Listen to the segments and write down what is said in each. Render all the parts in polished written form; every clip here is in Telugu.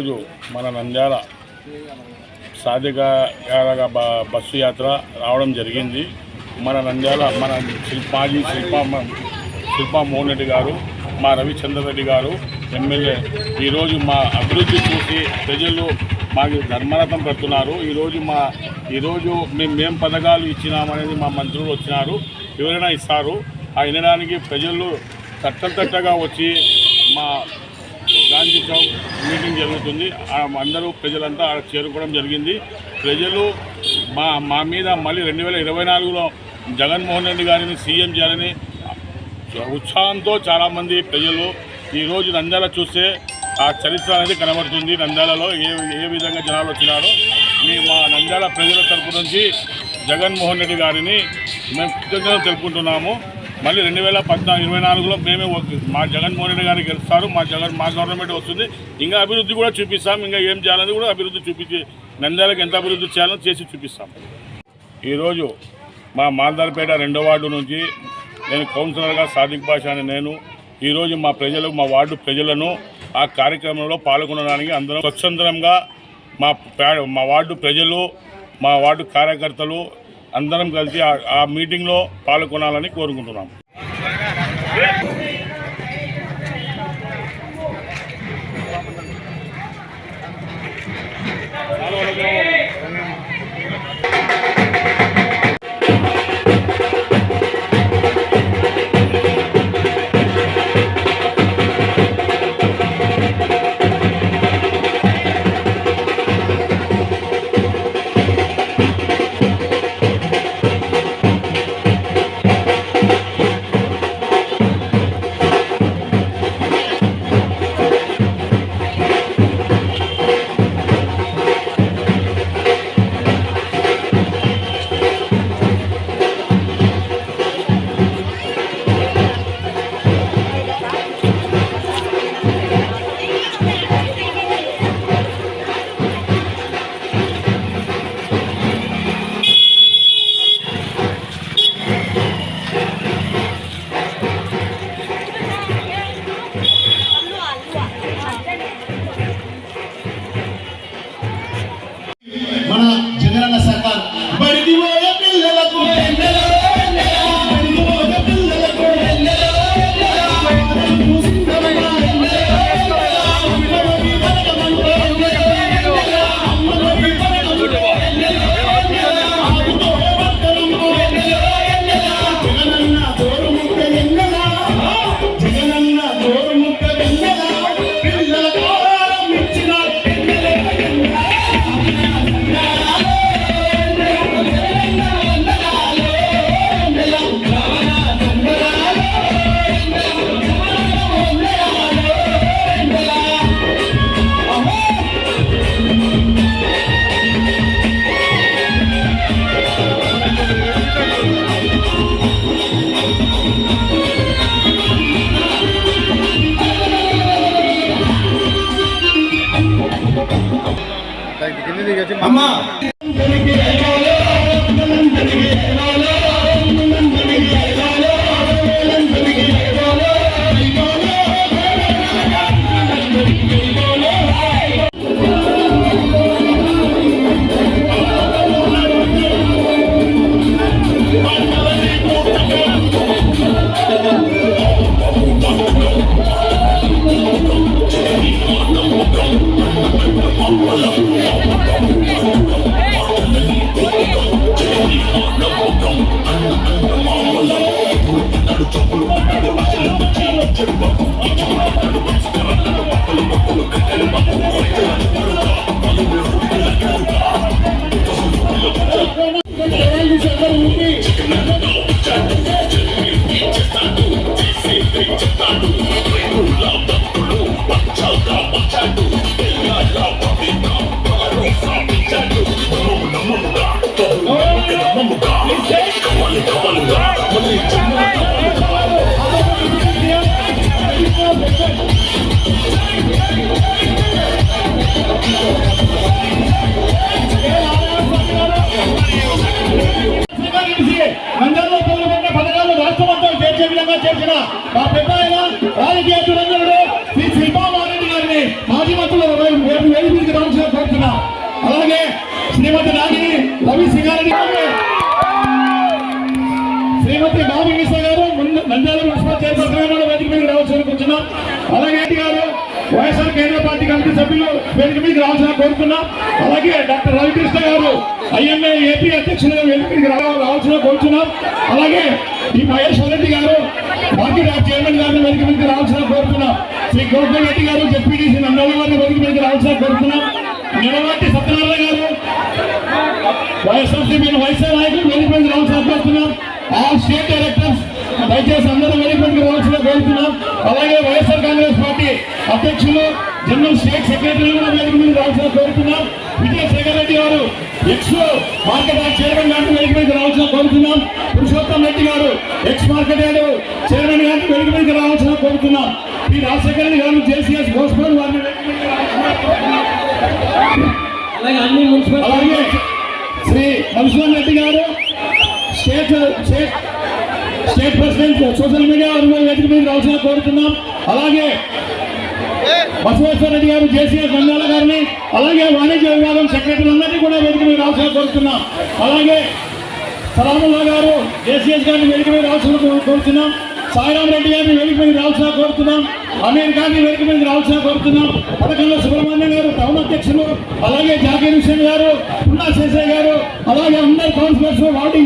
ఈరోజు మన నంద్యాల సాధిక బస్సు యాత్ర రావడం జరిగింది. మన నంద్యాల మన మాజీ శిల్పా మోహన్ రెడ్డి గారు, మా రవిచంద్ర రెడ్డి గారు ఎమ్మెల్యే ఈరోజు మా అభివృద్ధి చూసి ప్రజలు మాకు ధర్మరథం పెడుతున్నారు. ఈరోజు మేము పథకాలు ఇచ్చినామనేది మా మంత్రులు వచ్చినారు, ఎవరైనా ఇస్తారు. ఆ వినడానికి ప్రజలు తట్టగా వచ్చి మా గాంధీ చౌక్ మీటింగ్ జరుగుతుంది. అందరూ ప్రజలంతా చేరుకోవడం జరిగింది. ప్రజలు మా మీద మళ్ళీ 2024లో జగన్మోహన్ రెడ్డి గారిని సీఎం చేయాలని ఉత్సాహంతో చాలామంది ప్రజలు ఈరోజు నంద్యాల చూస్తే ఆ చరిత్ర అనేది కనబడుతుంది. నంద్యాలలో ఏ విధంగా జనాలు వచ్చినారో మా నంద్యాల ప్రజల తరపు నుంచి జగన్మోహన్ రెడ్డి గారిని మేము కృతజ్ఞతలు తెలుపుకుంటున్నాము. మళ్ళీ 2024లో మేమే మా జగన్మోహన్ రెడ్డి గారికి గెలుస్తారు. మా గవర్నమెంట్ వస్తుంది. ఇంకా అభివృద్ధి కూడా చూపిస్తాం. ఇంకా ఏం చేయాలని కూడా అభివృద్ధి చూపించి నంద్యాలకు ఎంత అభివృద్ధి చేయాలో చేసి చూపిస్తాం. ఈరోజు మా మాల్దార్పేట 2వ వార్డు నుంచి నేను కౌన్సిలర్గా సాదిక్ బాషా అని నేను ఈరోజు మా వార్డు ప్రజలను ఆ కార్యక్రమంలో పాల్గొనడానికి అందరం స్వచ్ఛందంగా మా వార్డు ప్రజలు, మా వార్డు కార్యకర్తలు అందరం కలిసి ఆ మీటింగ్లో పాల్గొనాలని కోరుకుంటున్నాం. అమ్మా చేసిన మా పెద్ద ఆయన రాజకీయ శ్రీ శిల్పా మోహన్ రెడ్డి గారిని మాజీ మంత్రులు రామకృష్ణ గారు నంద్యాల మున్సిపల్ చైర్పర్సన్ వేదిక మీద రావాల్సిన కూర్చున్నాం. అలాగే గారు వైఎస్ఆర్ కేంద్ర పార్టీ కమిటీ సభ్యులు వేదిక మీద రావాల్సిన కోరుతున్నాం. అలాగే డాక్టర్ రవికృష్ణ గారు ఐఎంఏ ఏపీ అధ్యక్షులుగా వేదిక మీద రావాల్సిన కోరుతున్నాం. అలాగే ఈ మహేశ్వర్ రెడ్డి గారు మార్కెట్ చైర్మన్ గారిని వేదిక మీద రావాల్సిన కోరుతున్నాం. శ్రీ గోపాల్ రెడ్డి గారు జెడ్పీటీసీ నంద్యాల గారిని వేదిక మీద రావాల్సిన కోరుతున్నాం. నిలవాటి సత్యనారాయణ గారు వైఎస్ఆర్సీపీ వైఎస్ఆర్ నాయకులు వేదిక మీద రావాల్సిన కోరుతున్నాం. ఆల్ స్టేట్ డైరెక్టర్స్ దయచేసి అందరూ వేదిక మీద రావాల్సిన కోరుతున్నాం. అలాగే వైఎస్ఆర్ కాంగ్రెస్ పార్టీ అధ్యక్షులు జనరల్ స్టేట్ సెక్రటరీలు కూడా వేదిక మీద రావాల్సిన కోరుతున్నాం. విజయశేఖర్ రెడ్డి గారు ఎక్స్ మార్కెట్ యార్డ్ చైర్మన్ గారిని వేదిక మీద రావాల్సిన కోరుతున్నాం. పురుషోత్తం రెడ్డి గారు ఎక్స్ మార్కెట్ యార్డ్ చైర్మన్ గారిని వేదిక మీద రావాల్సిన కోరుతున్నాం. పి రాజశేఖర్ రెడ్డి గారు జేసీఎస్ భోస్పూర్ వారిని వేదిక మీద రావాల్సిన కోరుతున్నాం. అలాగే శ్రీ మధుసూదన్ రెడ్డి గారు స్టేట్ ప్రెసిడెంట్ సోషల్ మీడియా వేదిక మీద రావాల్సిన కోరుతున్నాం. అలాగే బసవేశ్వర రెడ్డి గారు జేసీఎస్ నంద్యాల గారిని, అలాగే వాణిజ్య విభాగం సెక్రటరీలందరినీ కూడా వేదిక మీద రావాల్సిన కోరుతున్నాం. అలాగే సలాముల్లా గారు జేసీఎస్ గారిని వేదిక మీద రావాల్సిన కోరుతున్నాం. సాయిరాం రెడ్డి గారిని వేదిక మీద రావాల్సిన కోరుతున్నాం. అమీర్ గారిని వేదిక మీద రావాల్సిన కోరుతున్నాం. పథకంలో సుబ్రహ్మణ్యం గారు టౌన్ అధ్యక్షులు, అలాగే జాకీర్ హుసేన్ గారు, పున్నా శేషయ్య గారు, అలాగే అందరు కౌన్సిలర్స్ వార్డు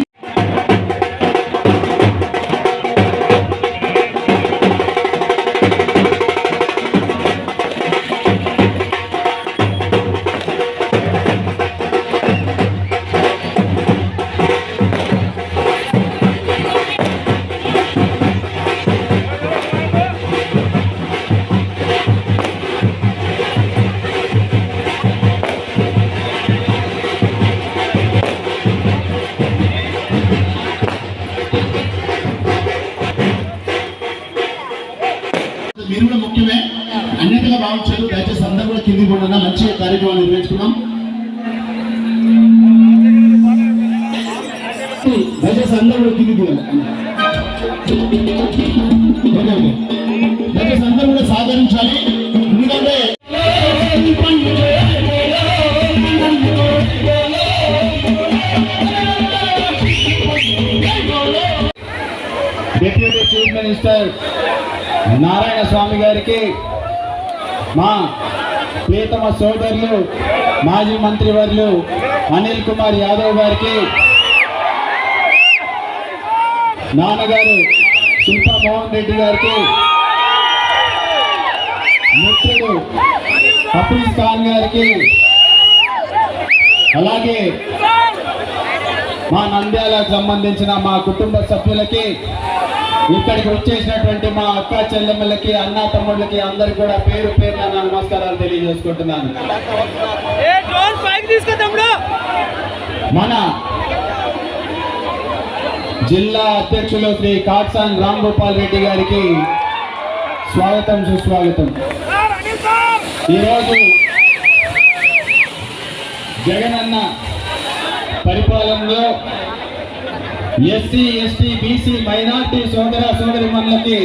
మీరు కూడా ముఖ్యమే, అన్నిటిగా భావించారు. దయచేసి అందరూ కూడా కింది కూడా మంచి కార్యక్రమాలు నిర్వహించుకున్నాం. దయచేసి అందరూ కూడా కింది దయచేసి అందరూ కూడా సహకరించాలి. ఎందుకంటే డిప్యూటీ చీఫ్ మినిస్టర్ నారాయణ స్వామి గారికి, మా ప్రియతమ సోదరులు మాజీ మంత్రివర్యులు అనిల్ కుమార్ యాదవ్ గారికి, నాన్నగారు శిల్పా మోహన్ రెడ్డి గారికి, మిత్రుడు హఫీజ్ ఖాన్ గారికి, అలాగే మా నంద్యాలకు సంబంధించిన మా కుటుంబ సభ్యులకి, ఇక్కడికి వచ్చేసినటువంటి మా అక్క చెల్లెమ్మలకి, అన్న తమ్ముళ్ళకి అందరికి కూడా పేరు పేరున నా నమస్కారాలు తెలియజేసుకుంటున్నాను. మన జిల్లా అధ్యక్షులు శ్రీ కాట్సాన్ రామ్ గోపాల్ రెడ్డి గారికి స్వాగతం, సుస్వాగతం. ఈరోజు జగనన్న పరిపాలనలో ఎస్సీ, ఎస్టీ, బీసీ, మైనార్టీ సోదర సోదరిమణులకి